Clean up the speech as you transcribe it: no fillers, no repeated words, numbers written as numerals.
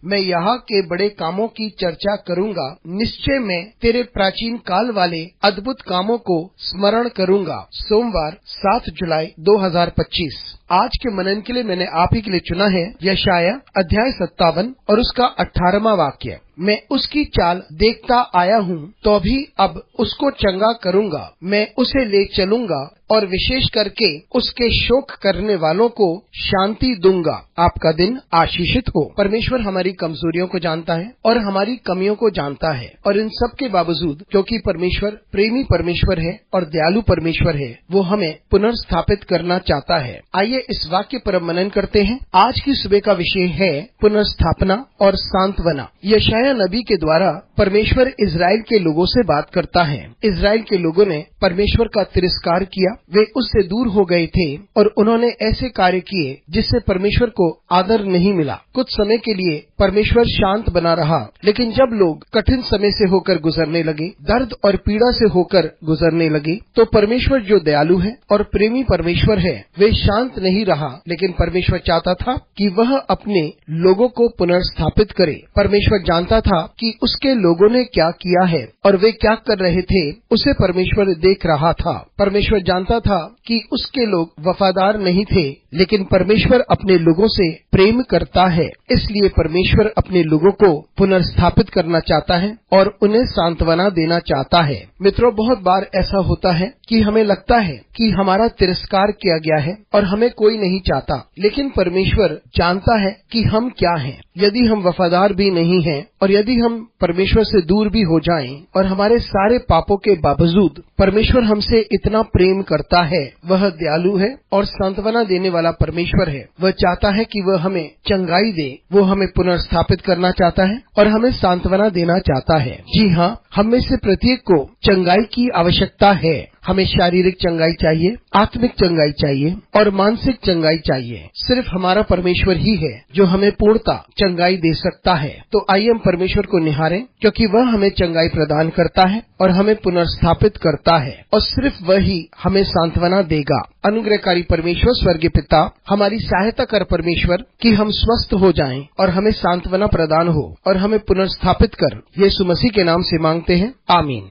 मैं यहाँ के बड़े कामों की चर्चा करूँगा। निश्चय मैं तेरे प्राचीन काल वाले अद्भुत कामों को स्मरण करूँगा। सोमवार 7 जुलाई 2025। आज के मनन के लिए मैंने आप ही के लिए चुना है यशाया अध्याय 57 और उसका 18वां वाक्य। मैं उसकी चाल देखता आया हूँ तो भी अब उसको चंगा करूँगा। मैं उसे ले चलूँगा और विशेष करके उसके शोक करने वालों को शांति दूंगा। आपका दिन आशीषित हो। परमेश्वर हमारी कमजोरियों को जानता है और हमारी कमियों को जानता है, और इन सब के बावजूद क्योंकि परमेश्वर प्रेमी परमेश्वर है और दयालु परमेश्वर है, वो हमें पुनर्स्थापित करना चाहता है। आइए इस वाक्य पर मनन करते हैं। आज की सुबह का विषय है पुनर्स्थापना और सांत्वना। यशाया नबी के द्वारा परमेश्वर इजराइल के लोगों से बात करता है। इजराइल के लोगों ने परमेश्वर का तिरस्कार किया, वे उससे दूर हो गए थे और उन्होंने ऐसे कार्य किए जिससे परमेश्वर को आदर नहीं मिला। कुछ समय के लिए परमेश्वर शांत बना रहा, लेकिन जब लोग कठिन समय से होकर गुजरने लगे, दर्द और पीड़ा से होकर गुजरने लगे, तो परमेश्वर जो दयालु है और प्रेमी परमेश्वर है, वे शांत नहीं रहा, लेकिन परमेश्वर चाहता था कि वह अपने लोगों को पुनर्स्थापित करे। परमेश्वर जानता था कि उसके लोगों ने क्या किया है और वे क्या कर रहे थे, उसे परमेश्वर देख रहा था। परमेश्वर जानता था कि उसके लोग वफादार नहीं थे, लेकिन परमेश्वर अपने लोगों से प्रेम करता है, इसलिए परमेश्वर अपने लोगों को पुनर्स्थापित करना चाहता है और उन्हें सांत्वना देना चाहता है। मित्रों, बहुत बार ऐसा होता है कि हमें लगता है कि हमारा तिरस्कार किया गया है और हमें कोई नहीं चाहता, लेकिन परमेश्वर जानता है कि हम क्या हैं। यदि हम वफादार भी नहीं हैं और यदि हम परमेश्वर से दूर भी हो जाएं और हमारे सारे पापों के बावजूद परमेश्वर हमसे इतना प्रेम करता है। वह दयालु है और सांत्वना देने वाला परमेश्वर है। वह चाहता है कि वह हमें चंगाई दे, वो हमें पुनर्स्थापित करना चाहता है और हमें सांत्वना देना चाहता है। जी हाँ, हम में से प्रत्येक को चंगाई की आवश्यकता है। हमें शारीरिक चंगाई चाहिए, आत्मिक चंगाई चाहिए और मानसिक चंगाई चाहिए। सिर्फ हमारा परमेश्वर ही है जो हमें पूर्णता चंगाई दे सकता है। तो आइए हम परमेश्वर को निहारें, क्योंकि वह हमें चंगाई प्रदान करता है और हमें पुनर्स्थापित करता है, और सिर्फ वही हमें सांत्वना देगा। अनुग्रहकारी परमेश्वर स्वर्गीय पिता, हमारी सहायता कर परमेश्वर कि हम स्वस्थ हो जाएं और हमें सांत्वना प्रदान हो और हमें पुनर्स्थापित कर। यीशु मसीह के नाम से मांगते हैं, आमीन।